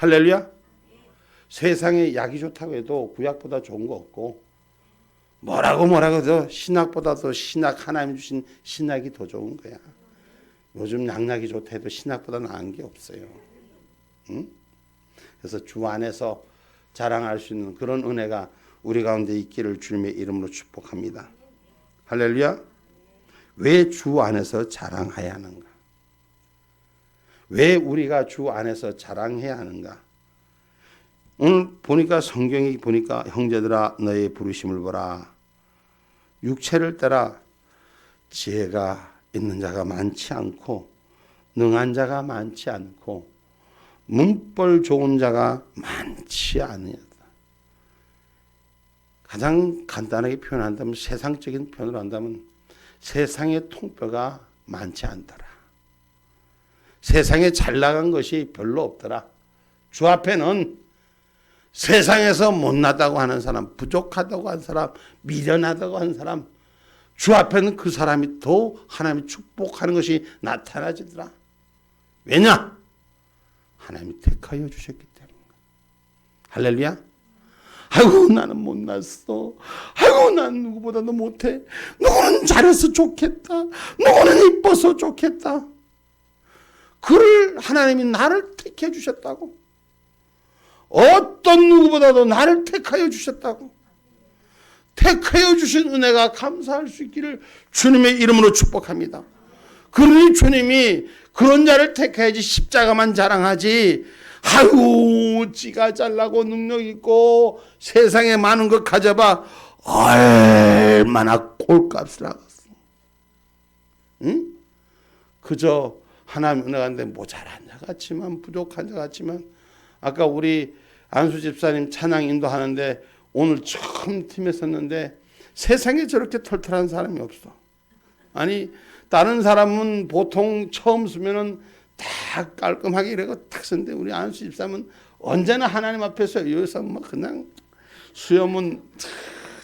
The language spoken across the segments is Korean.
할렐루야. 세상에 약이 좋다고 해도 구약보다 좋은 거 없고, 뭐라고 해도 신약보다도 신약, 하나님 주신 신약이 더 좋은 거야. 요즘 양약이 좋다 해도 신약보다 나은 게 없어요. 응? 그래서 주 안에서 자랑할 수 있는 그런 은혜가 우리 가운데 있기를 주님의 이름으로 축복합니다. 할렐루야. 왜 주 안에서 자랑해야 하는가? 왜 우리가 주 안에서 자랑해야 하는가? 오늘 보니까 성경이 보니까 형제들아 너의 부르심을 보라. 육체를 따라 지혜가 있는 자가 많지 않고 능한 자가 많지 않고 문벌 좋은 자가 많지 않으다. 가장 간단하게 표현한다면 세상적인 표현을 한다면 세상의 통뼈가 많지 않더라. 세상에 잘 나간 것이 별로 없더라. 주 앞에는 세상에서 못나다고 하는 사람, 부족하다고 하는 사람, 미련하다고 하는 사람, 주 앞에는 그 사람이 더 하나님이 축복하는 것이 나타나지더라. 왜냐? 하나님이 택하여 주셨기 때문입니다. 할렐루야. 아이고 나는 못났어. 아이고 난 누구보다도 못해. 누구는 잘해서 좋겠다. 누구는 이뻐서 좋겠다. 그를 하나님이 나를 택해 주셨다고. 어떤 누구보다도 나를 택하여 주셨다고. 택하여 주신 은혜가 감사할 수 있기를 주님의 이름으로 축복합니다. 그러니 주님이 그런 자를 택해야지 십자가만 자랑하지, 아유 지가 잘나고 능력 있고 세상에 많은 것 가져봐 얼마나 꼴값을 하겠어. 응? 그저 하나님 은혜 가운데 모자란 자 같지만 부족한 자 같지만, 아까 우리 안수 집사님 찬양 인도하는데 오늘 처음 팀에 섰는데 세상에 저렇게 털털한 사람이 없어. 아니 다른 사람은 보통 처음 쓰면은 다 깔끔하게 이러고 탁 쓰는데 우리 안수 집사님은 언제나 하나님 앞에서 여기서 뭐 그냥 수염은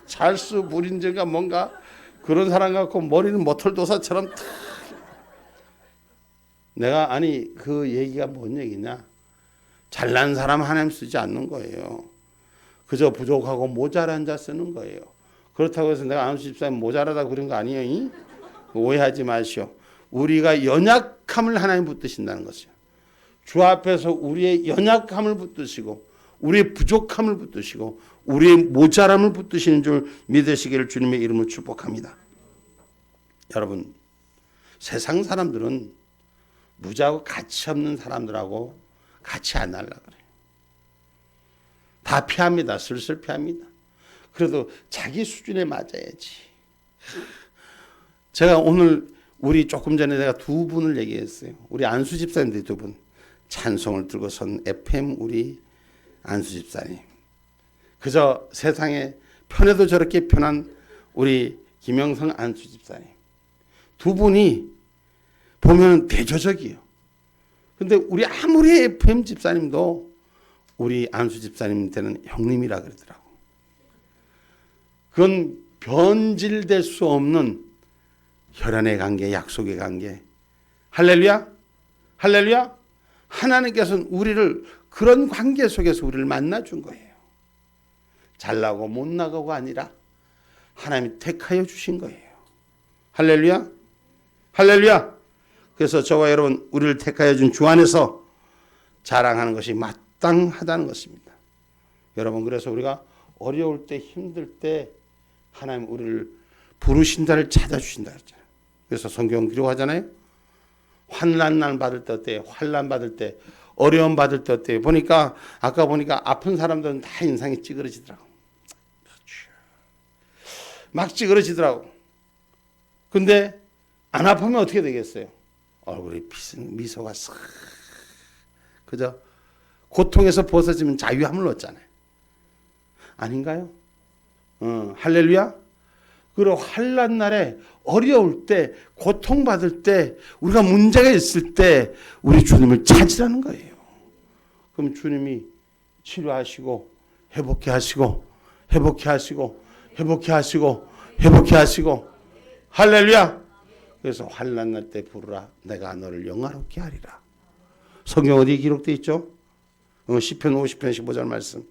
찰수 불인제가 뭔가 그런 사람 같고 머리는 모털도사처럼 탁. 내가 아니 그 얘기가 뭔 얘기냐? 잘난 사람 하나님 쓰지 않는 거예요. 그저 부족하고 모자란 자 쓰는 거예요. 그렇다고 해서 내가 안수 집사님 모자라다 그런 거 아니에요? 오해하지 마시오. 우리가 연약함을 하나님 붙드신다는 것이요. 주 앞에서 우리의 연약함을 붙드시고 우리의 부족함을 붙드시고 우리의 모자람을 붙드시는 줄 믿으시기를 주님의 이름으로 축복합니다. 여러분, 세상 사람들은 무지하고 가치 없는 사람들하고 같이 안 하려고 그래요. 다 피합니다. 슬슬 피합니다. 그래도 자기 수준에 맞아야지. 제가 오늘 우리 조금 전에 내가 두 분을 얘기했어요. 우리 안수 집사님들 두 분. 찬송을 들고 선 FM 우리 안수 집사님. 그저 세상에 편해도 저렇게 편한 우리 김영성 안수 집사님. 두 분이 보면 대조적이에요. 근데 우리 아무리 FM 집사님도 우리 안수 집사님한테는 형님이라 그러더라고. 그건 변질될 수 없는 혈연의 관계, 약속의 관계. 할렐루야? 할렐루야? 하나님께서는 우리를 그런 관계 속에서 우리를 만나준 거예요. 잘나고 못나가고 아니라 하나님이 택하여 주신 거예요. 할렐루야? 할렐루야? 그래서 저와 여러분 우리를 택하여 준 주 안에서 자랑하는 것이 마땅하다는 것입니다. 여러분, 그래서 우리가 어려울 때 힘들 때 하나님 우리를 부르신다를 찾아주신다 했잖아요. 그래서 성경 기록하잖아요. 환난 받을 때 어때요? 환난 받을 때, 어려움 받을 때 어때요? 보니까 아까 보니까 아픈 사람들은 다 인상이 찌그러지더라고. 막 찌그러지더라고. 근데 안 아프면 어떻게 되겠어요? 얼굴에 미소가 싹. 그죠? 고통에서 벗어지면 자유함을 얻잖아요. 아닌가요? 할렐루야? 그리고 환난 날에 어려울 때, 고통받을 때, 우리가 문제가 있을 때 우리 주님을 찾으라는 거예요. 그럼 주님이 치료하시고 회복해 하시고 회복해 하시고 회복해 하시고 회복해 하시고. 할렐루야. 그래서 환난 날 때 부르라. 내가 너를 영화롭게 하리라. 성경 어디에 기록되어 있죠? 시편 50편 15절 말씀.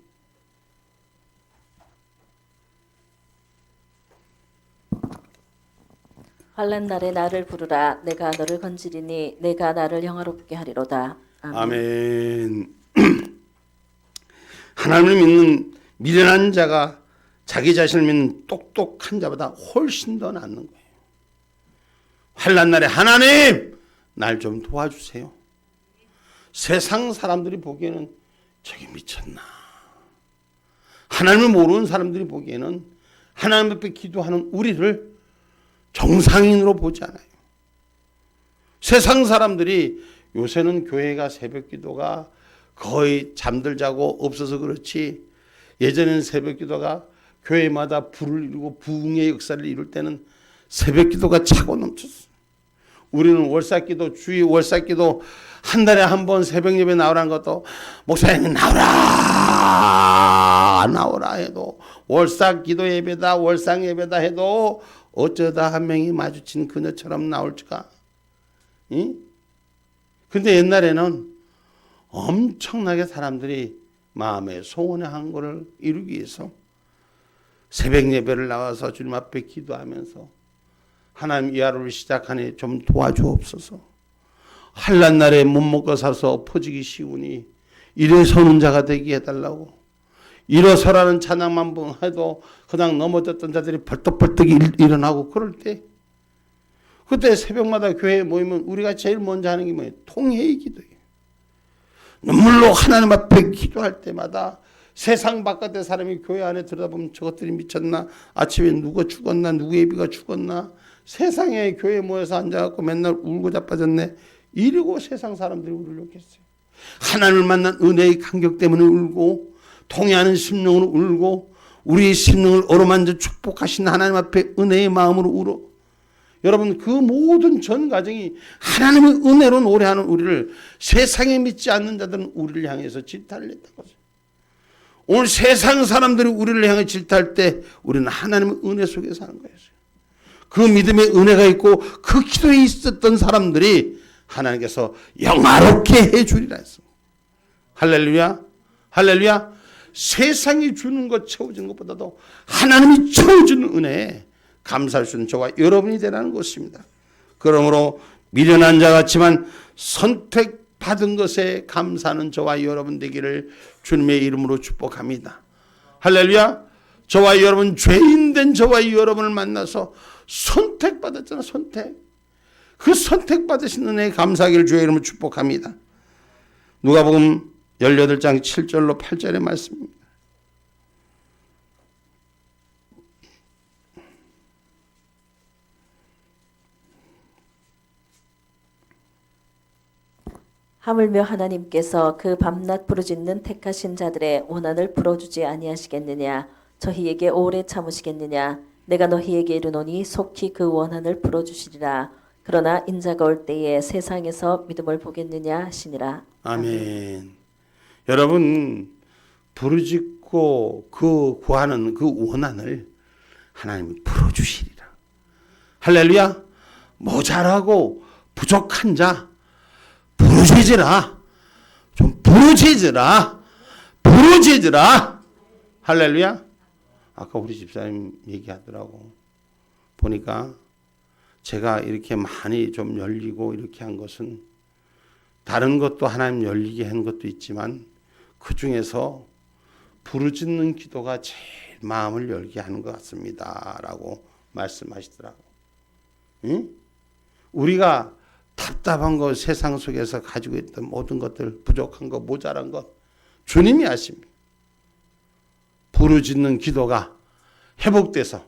환난 날에 나를 부르라. 내가 너를 건지리니 내가 나를 영화롭게 하리로다. 아멘. 아멘. 하나님을 믿는 미련한 자가 자기 자신을 믿는 똑똑한 자보다 훨씬 더 낫는 거예요. 환난 날에 하나님 날 좀 도와주세요. 세상 사람들이 보기에는 저기 미쳤나. 하나님을 모르는 사람들이 보기에는 하나님 앞에 기도하는 우리를 정상인으로 보지 않아요. 세상 사람들이 요새는 교회가 새벽 기도가 거의 잠들자고 없어서 그렇지, 예전에는 새벽 기도가 교회마다 불을 이루고 부흥의 역사를 이룰 때는 새벽 기도가 차고 넘쳤어요. 우리는 월삭기도, 주의 월삭기도 한 달에 한 번 새벽 예배 나오라는 것도 목사님 나오라 해도 월삭기도 예배다 월상 예배다 해도 어쩌다 한 명이 마주친 그녀처럼 나올까? 근데 옛날에는 엄청나게 사람들이 마음에 소원의 한 거를 이루기 위해서 새벽 예배를 나와서 주님 앞에 기도하면서 하나님 이 하루를 시작하니 좀 도와주옵소서. 환난 날에 못 먹고 사서 퍼지기 쉬우니 일어서는 자가 되게 해달라고. 일어서라는 찬양만 해도 그냥 넘어졌던 자들이 벌떡벌떡 일어나고 그럴 때, 그때 새벽마다 교회에 모이면 우리가 제일 먼저 하는 게 뭐예요? 통회의 기도예요. 눈물로 하나님 앞에 기도할 때마다 세상 바깥의 사람이 교회 안에 들여다보면 저것들이 미쳤나? 아침에 누가 죽었나? 누구의 애비가 죽었나? 세상에 교회에 모여서 앉아갖고 맨날 울고 자빠졌네. 이러고 세상 사람들이 우리를 욕했어요. 하나님을 만난 은혜의 간격 때문에 울고, 통회하는 심령으로 울고, 우리의 심령을 어루만져 축복하신 하나님 앞에 은혜의 마음으로 울어. 여러분, 그 모든 전 과정이 하나님의 은혜로 노래하는 우리를, 세상에 믿지 않는 자들은 우리를 향해서 질타를 했던 거죠. 오늘 세상 사람들이 우리를 향해 질타할 때 우리는 하나님의 은혜 속에 사는 거예요. 그 믿음의 은혜가 있고 그 기도에 있었던 사람들이 하나님께서 영화롭게 해주리라 했습니다. 할렐루야, 할렐루야. 세상이 주는 것, 채워주는 것보다도 하나님이 채워주는 은혜에 감사할 수 있는 저와 여러분이 되라는 것입니다. 그러므로 미련한 자 같지만 선택받은 것에 감사하는 저와 여러분 되기를 주님의 이름으로 축복합니다. 할렐루야. 저와 여러분, 죄인된 저와 여러분을 만나서 선택받았잖아. 선택. 그 선택받으신 은혜에 감사하기를 주의 이름으로 축복합니다. 누가복음 18장 7절로 8절의 말씀입니다. 하물며 하나님께서 그 밤낮 부르짖는 택하신 자들의 원한을 풀어주지 아니하시겠느냐? 저희에게 오래 참으시겠느냐? 내가 너희에게 이르노니 속히 그 원한을 풀어주시리라. 그러나 인자가 올 때에 세상에서 믿음을 보겠느냐 하시니라. 아멘. 여러분, 부르짖고 그 구하는 그 원한을 하나님이 풀어주시리라. 할렐루야. 모자라고 부족한 자 부르짖으라. 좀 부르짖으라. 부르짖으라. 할렐루야. 아까 우리 집사님 얘기하더라고. 보니까 제가 이렇게 많이 좀 열리고 이렇게 한 것은 다른 것도 하나님 열리게 한 것도 있지만 그 중에서 부르짖는 기도가 제일 마음을 열게 하는 것 같습니다. 라고 말씀하시더라고. 응? 우리가 답답한 것, 세상 속에서 가지고 있던 모든 것들, 부족한 것, 모자란 것, 주님이 아십니다. 부르짖는 기도가 회복돼서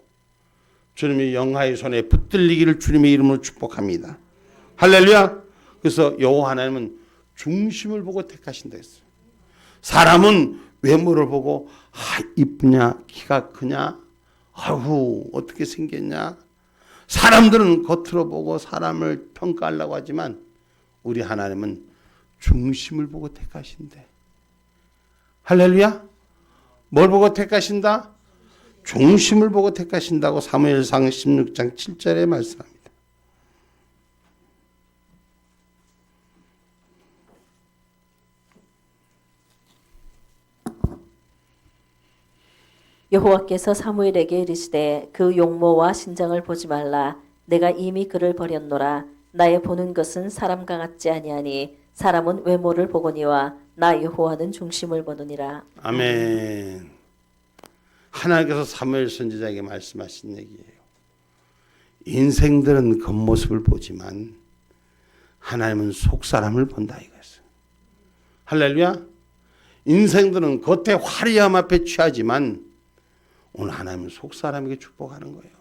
주님의 영화의 손에 붙들리기를 주님의 이름으로 축복합니다. 할렐루야. 그래서 여호와 하나님은 중심을 보고 택하신다 했어요. 사람은 외모를 보고 이쁘냐, 키가 크냐, 아이고 어떻게 생겼냐. 사람들은 겉으로 보고 사람을 평가하려고 하지만 우리 하나님은 중심을 보고 택하신대. 할렐루야. 뭘 보고 택하신다? 중심을 보고 택하신다고 사무엘상 16장 7절에 말씀합니다. 여호와께서 사무엘에게 이르시되 그 용모와 신장을 보지 말라. 내가 이미 그를 버렸노라. 나의 보는 것은 사람과 같지 아니하니 사람은 외모를 보거니와 나 여호와는 중심을 보느니라. 아멘. 하나님께서 사무엘 선지자에게 말씀하신 얘기예요. 인생들은 겉모습을 보지만 하나님은 속사람을 본다 이거였어요. 할렐루야. 인생들은 겉에 화려함 앞에 취하지만 오늘 하나님은 속사람에게 축복하는 거예요.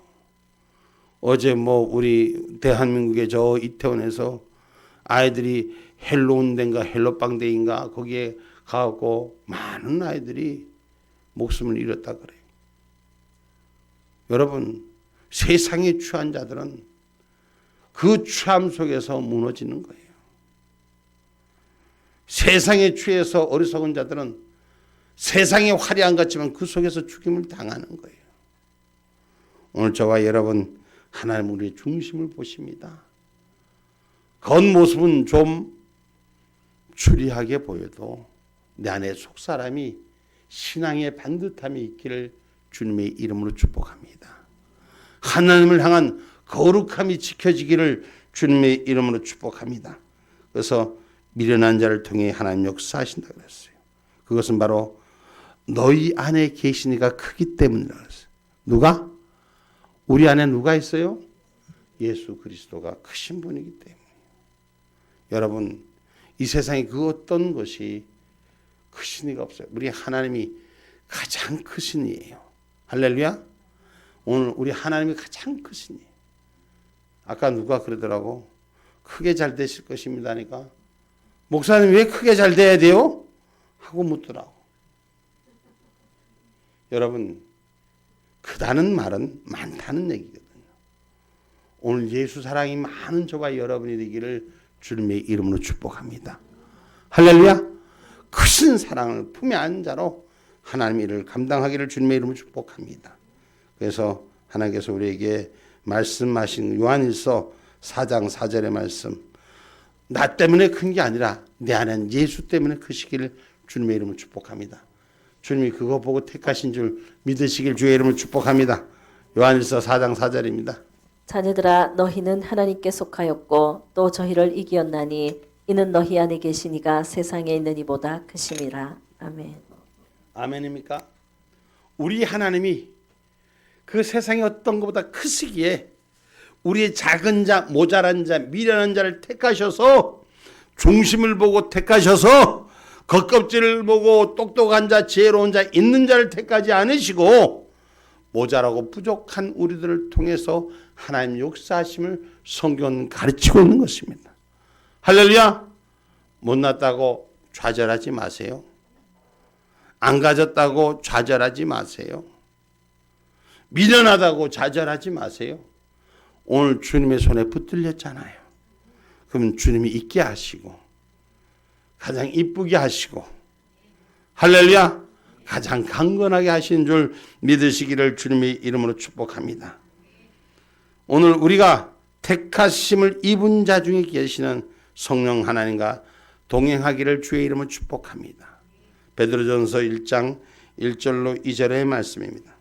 어제 우리 대한민국의 저 이태원에서 아이들이 헬로운데인가 헬로빵데이인가 거기에 가고 많은 아이들이 목숨을 잃었다 그래요. 여러분, 세상에 취한 자들은 그 취함 속에서 무너지는 거예요. 세상에 취해서 어리석은 자들은 세상에 화려한 것 같지만 그 속에서 죽임을 당하는 거예요. 오늘 저와 여러분, 하나님 우리의 중심을 보십니다. 겉모습은 좀 추리하게 보여도 내 안에 속사람이 신앙의 반듯함이 있기를 주님의 이름으로 축복합니다. 하나님을 향한 거룩함이 지켜지기를 주님의 이름으로 축복합니다. 그래서 미련한 자를 통해 하나님 역사하신다 그랬어요. 그것은 바로 너희 안에 계신 이가 크기 때문이라 그랬어요. 누가? 우리 안에 누가 있어요? 예수 그리스도가 크신 분이기 때문이에요. 여러분, 이 세상에 그 어떤 것이 크신 이가 없어요. 우리 하나님이 가장 크신 이예요. 할렐루야. 오늘 우리 하나님이 가장 크신 이. 아까 누가 그러더라고. 크게 잘 되실 것입니다 하니까 목사님 왜 크게 잘 돼야 돼요? 하고 묻더라고. 여러분, 크다는 말은 많다는 얘기거든요. 오늘 예수 사랑이 많은 저와 여러분이 되기를 주님의 이름으로 축복합니다. 할렐루야. 크신 사랑을 품에 안은 자로 하나님의 일을 감당하기를 주님의 이름으로 축복합니다. 그래서 하나님께서 우리에게 말씀하신 요한일서 4장 4절의 말씀, 나 때문에 큰 게 아니라 내 안에는 예수 때문에 크시기를 주님의 이름으로 축복합니다. 주님이 그거 보고 택하신 줄 믿으시길 주의 이름으로 축복합니다. 요한일서 4장 4절입니다. 자녀들아 너희는 하나님께 속하였고 또 저희를 이기었나니 이는 너희 안에 계신 이가 세상에 있는 이보다 크심이라. 아멘. 아멘입니까? 우리 하나님이 그 세상의 어떤 것보다 크시기에 우리의 작은 자, 모자란 자, 미련한 자를 택하셔서 중심을 보고 택하셔서 겉껍질을 보고 똑똑한 자, 지혜로운 자, 있는 자를 택하지 않으시고 모자라고 부족한 우리들을 통해서 하나님 역사하심을 성경은 가르치고 있는 것입니다. 할렐루야. 못났다고 좌절하지 마세요. 안 가졌다고 좌절하지 마세요. 미련하다고 좌절하지 마세요. 오늘 주님의 손에 붙들렸잖아요. 그럼 주님이 있게 하시고 가장 이쁘게 하시고 할렐루야 가장 강건하게 하시는 줄 믿으시기를 주님의 이름으로 축복합니다. 오늘 우리가 택하심을 입은 자 중에 계시는 성령 하나님과 동행하기를 주의 이름으로 축복합니다. 베드로전서 1장 1절로 2절의 말씀입니다.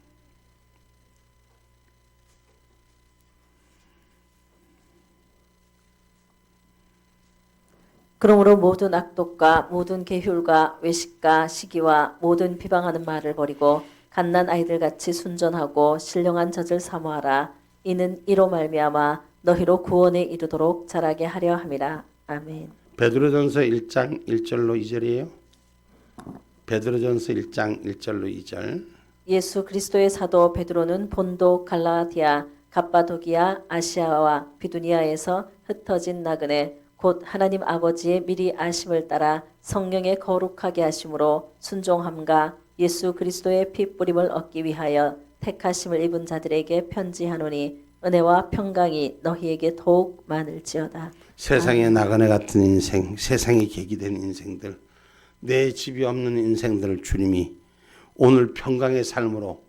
그러므로 모든 악독과 모든 계율과 외식과 시기와 모든 비방하는 말을 버리고 갓난 아이들같이 순전하고 신령한 젖을 사모하라. 이는 이로 말미암아 너희로 구원에 이르도록 자라게 하려 함이라. 아멘. 베드로전서 1장 1절로 2절이에요. 베드로전서 1장 1절로 2절. 예수 그리스도의 사도 베드로는 본도, 갈라디아, 갑바도기아, 아시아와 비두니아에서 흩어진 나그네 곧 하나님 아버지의 미리 아심을 따라 성령의 거룩하게 하심으로 순종함과 예수 그리스도의 피 뿌림을 얻기 위하여 택하심을 입은 자들에게 편지하노니 은혜와 평강이 너희에게 더욱 많을지어다. 세상에 나그네 같은 인생, 세상에 계기된 인생들, 내 집이 없는 인생들을 주님이 오늘 평강의 삶으로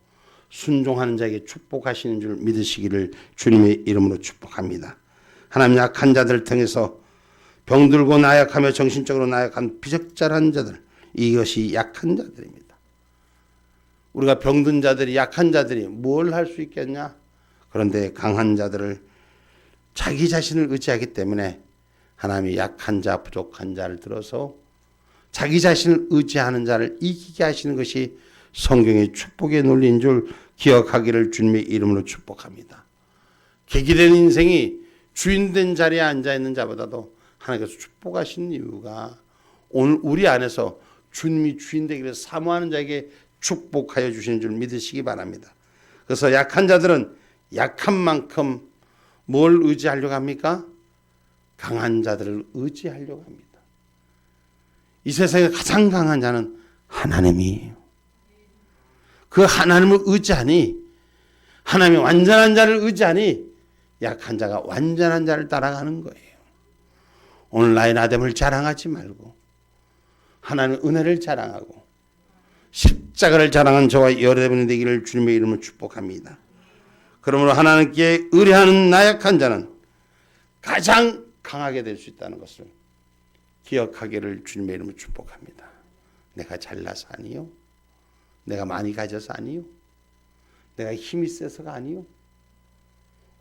순종하는 자에게 축복하시는 줄 믿으시기를 주님의 이름으로 축복합니다. 하나님 약한 자들을 통해서 병들고 나약하며 정신적으로 나약한 비적절한 자들, 이것이 약한 자들입니다. 우리가 병든 자들이, 약한 자들이 뭘 할 수 있겠냐? 그런데 강한 자들을 자기 자신을 의지하기 때문에 하나님이 약한 자, 부족한 자를 들어서 자기 자신을 의지하는 자를 이기게 하시는 것이 성경의 축복의 논리인 줄 기억하기를 주님의 이름으로 축복합니다. 계기된 인생이 주인된 자리에 앉아있는 자보다도 하나님께서 축복하시는 이유가 오늘 우리 안에서 주님이 주인 되기를 사모하는 자에게 축복하여 주시는 줄 믿으시기 바랍니다. 그래서 약한 자들은 약한 만큼 뭘 의지하려고 합니까? 강한 자들을 의지하려고 합니다. 이 세상에 가장 강한 자는 하나님이에요. 그 하나님을 의지하니, 하나님의 완전한 자를 의지하니 약한 자가 완전한 자를 따라가는 거예요. 오늘 나의 나됨을 자랑하지 말고 하나님의 은혜를 자랑하고 십자가를 자랑한 저와 여러분이 되기를 주님의 이름으로 축복합니다. 그러므로 하나님께 의뢰하는 나약한 자는 가장 강하게 될 수 있다는 것을 기억하기를 주님의 이름으로 축복합니다. 내가 잘나서 아니요, 내가 많이 가져서 아니요, 내가 힘이 세서가 아니요,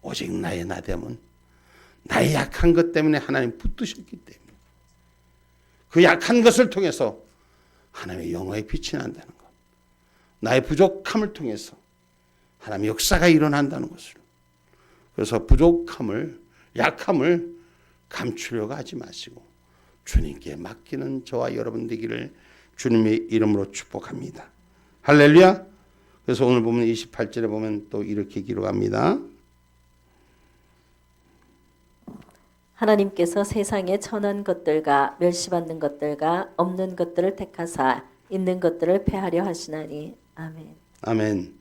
오직 나의 나됨은 나의 약한 것 때문에 하나님 붙드셨기 때문에 그 약한 것을 통해서 하나님의 영광의 빛이 난다는 것, 나의 부족함을 통해서 하나님의 역사가 일어난다는 것을. 그래서 부족함을, 약함을 감추려고 하지 마시고 주님께 맡기는 저와 여러분 되기를 주님의 이름으로 축복합니다. 할렐루야. 그래서 오늘 보면 28절에 보면 또 이렇게 기록합니다. 하나님께서 세상의 천한 것들과 멸시받는 것들과 없는 것들을 택하사 있는 것들을 패하려 하시나니. 아멘. 아멘.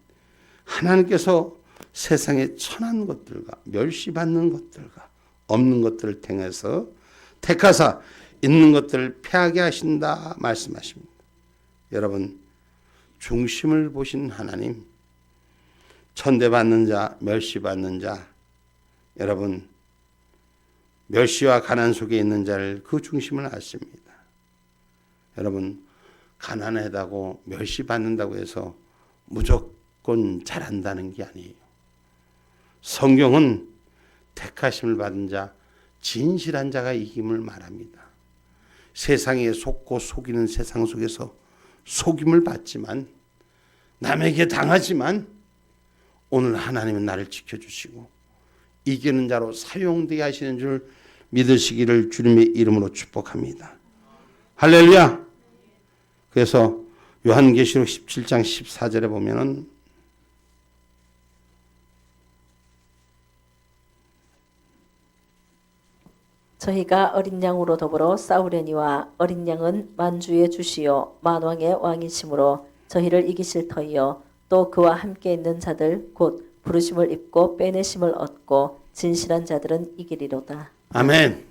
하나님께서 세상의 천한 것들과 멸시받는 것들과 없는 것들을 택하사 있는 것들을 패하게 하신다 말씀하십니다. 여러분, 중심을 보신 하나님, 천대받는 자, 멸시받는 자, 여러분 멸시와 가난 속에 있는 자를 그 중심을 아십니다. 여러분, 가난하다고 멸시받는다고 해서 무조건 잘한다는 게 아니에요. 성경은 택하심을 받은 자, 진실한 자가 이김을 말합니다. 세상에 속고 속이는 세상 속에서 속임을 받지만, 남에게 당하지만 오늘 하나님은 나를 지켜주시고 이기는 자로 사용되게 하시는 줄 믿으시기를 주님의 이름으로 축복합니다. 할렐루야. 그래서 요한계시록 17장 14절에 보면은 저희가 어린 양으로 더불어 싸우려니와 어린 양은 만주의 주시요 만왕의 왕이시므로 저희를 이기실 터이요 또 그와 함께 있는 자들 곧 부르심을 입고 빼내심을 얻고 진실한 자들은 이기리로다. 아멘.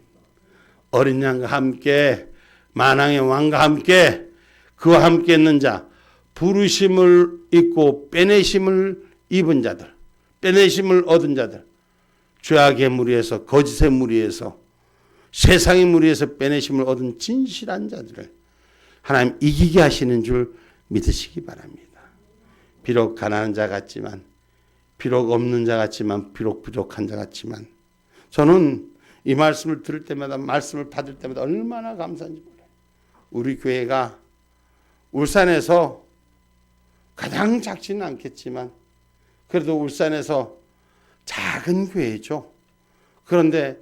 어린 양과 함께 만왕의 왕과 함께 그와 함께 있는 자, 부르심을 입고 빼내심을 입은 자들, 빼내심을 얻은 자들, 죄악의 무리에서, 거짓의 무리에서, 세상의 무리에서 빼내심을 얻은 진실한 자들을 하나님 이기게 하시는 줄 믿으시기 바랍니다. 비록 가난한 자 같지만, 비록 없는 자 같지만, 비록 부족한 자 같지만, 저는 이 말씀을 들을 때마다, 말씀을 받을 때마다 얼마나 감사한지 몰라요. 우리 교회가 울산에서 가장 작지는 않겠지만 그래도 울산에서 작은 교회죠. 그런데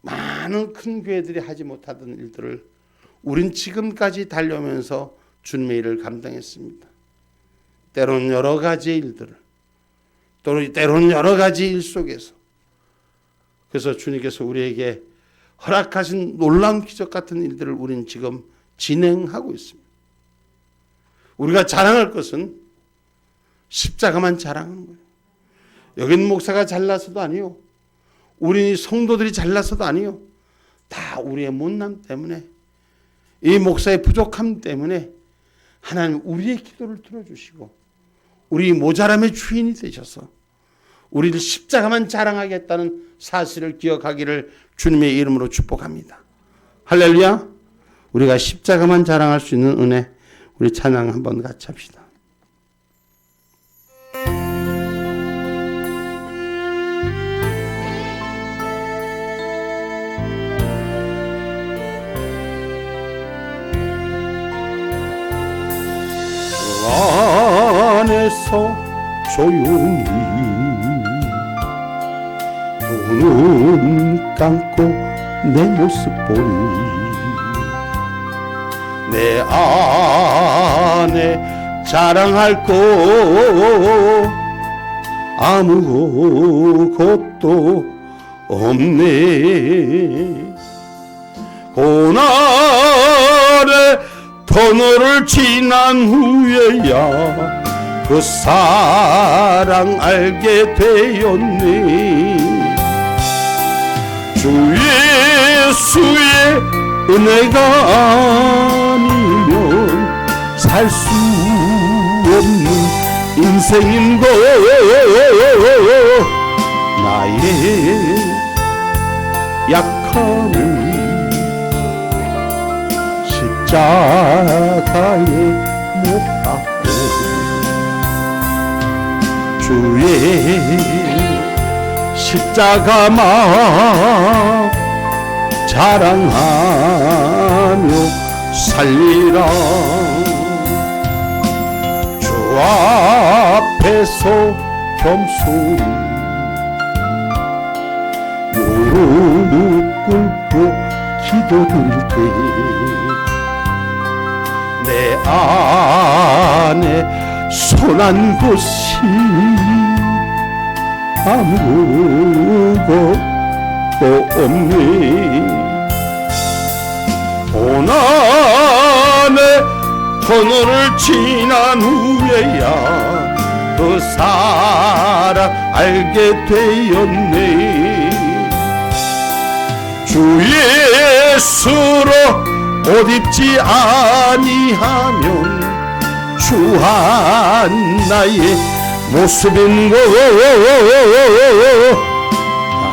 많은 큰 교회들이 하지 못하던 일들을 우린 지금까지 달려오면서 주님의 일을 감당했습니다. 때로는 여러 가지 일들을, 때로는 여러 가지 일 속에서. 그래서 주님께서 우리에게 허락하신 놀라운 기적 같은 일들을 우리는 지금 진행하고 있습니다. 우리가 자랑할 것은 십자가만 자랑하는 거예요. 여긴 목사가 잘나서도 아니요, 우리 성도들이 잘나서도 아니요, 다 우리의 못남 때문에, 이 목사의 부족함 때문에 하나님 우리의 기도를 들어주시고 우리 모자람의 주인이 되셔서 우리를 십자가만 자랑하겠다는 사실을 기억하기를 주님의 이름으로 축복합니다. 할렐루야. 우리가 십자가만 자랑할 수 있는 은혜, 우리 찬양 한번 같이 합시다. 안에서 조용히 눈 감고 내 모습 보니 내 안에 자랑할 것 아무것도 없네. 고난의 터널을 지난 후에야 그 사랑 알게 되었네. 주 예수의 은혜가 아니면 살 수 없는 인생인 것. 나의 약함을 십자가에 못 박고 주의 십자가만 자랑하며 살리라. 주 앞에서 겸손히 무릎 꿇고 기도드릴 때 내 안에 손한 곳이 아무것도 없네. 고난의 터널을 지난 후에야 그 사랑 알게 되었네. 주 예수로 옷 입지 아니하면 추한 나의 모습인 것.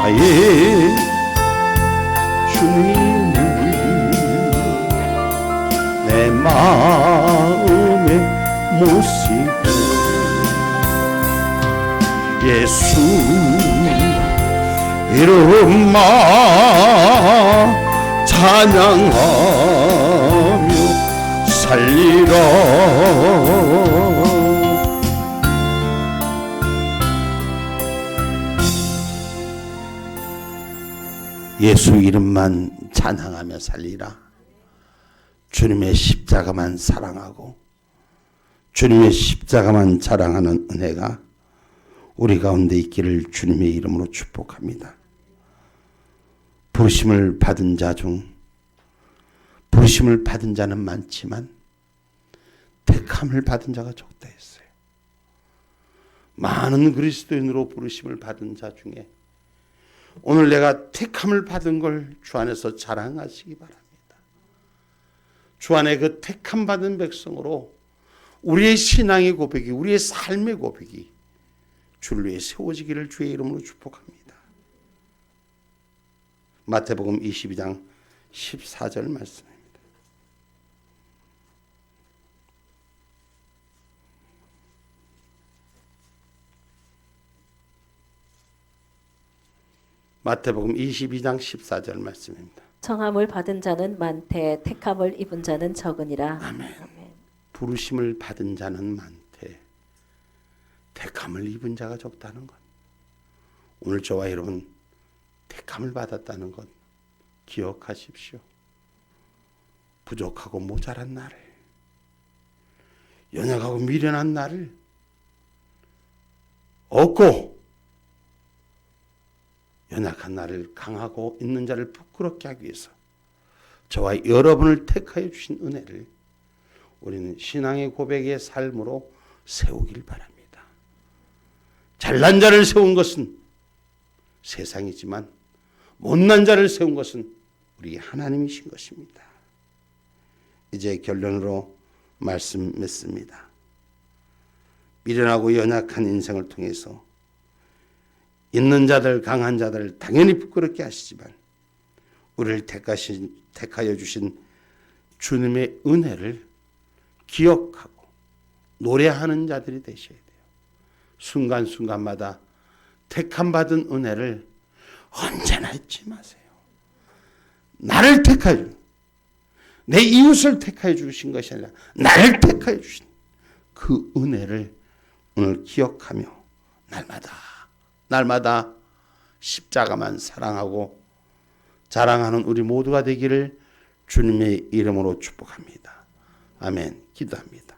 나의 주님은 내 마음에 모시고 예수 이름만 찬양하며 살리라. 예수 이름만 찬양하며 살리라. 주님의 십자가만 사랑하고 주님의 십자가만 자랑하는 은혜가 우리 가운데 있기를 주님의 이름으로 축복합니다. 부르심을 받은 자 중 부르심을 받은 자는 많지만 택함을 받은 자가 적다 했어요. 많은 그리스도인으로 부르심을 받은 자 중에 오늘 내가 택함을 받은 걸 주 안에서 자랑하시기 바랍니다. 주 안에 그 택함 받은 백성으로 우리의 신앙의 고백이, 우리의 삶의 고백이 주를 위해 세워지기를 주의 이름으로 축복합니다. 마태복음 22장 14절 말씀입니다. 마태복음 22장 14절 말씀입니다. 청함을 받은 자는 많되 택함을 입은 자는 적으니라. 아멘. 부르심을 받은 자는 많되 택함을 입은 자가 적다는 것. 오늘 저와 여러분 택함을 받았다는 것 기억하십시오. 부족하고 모자란 나를, 연약하고 미련한 나를 얻고 연약한 나를 강하고 있는 자를 부끄럽게 하기 위해서 저와 여러분을 택하여 주신 은혜를 우리는 신앙의 고백의 삶으로 세우길 바랍니다. 잘난 자를 세운 것은 세상이지만 못난 자를 세운 것은 우리 하나님이신 것입니다. 이제 결론으로 말씀 맺습니다. 미련하고 연약한 인생을 통해서 있는 자들, 강한 자들 당연히 부끄럽게 하시지만 우리를 택하여 주신 주님의 은혜를 기억하고 노래하는 자들이 되셔야 돼요. 순간순간마다 택함 받은 은혜를 언제나 잊지 마세요. 나를 택하여 주신, 내 이웃을 택하여 주신 것이 아니라 나를 택하여 주신 그 그 은혜를 오늘 기억하며 날마다 십자가만 사랑하고 자랑하는 우리 모두가 되기를 주님의 이름으로 축복합니다. 아멘. 기도합니다.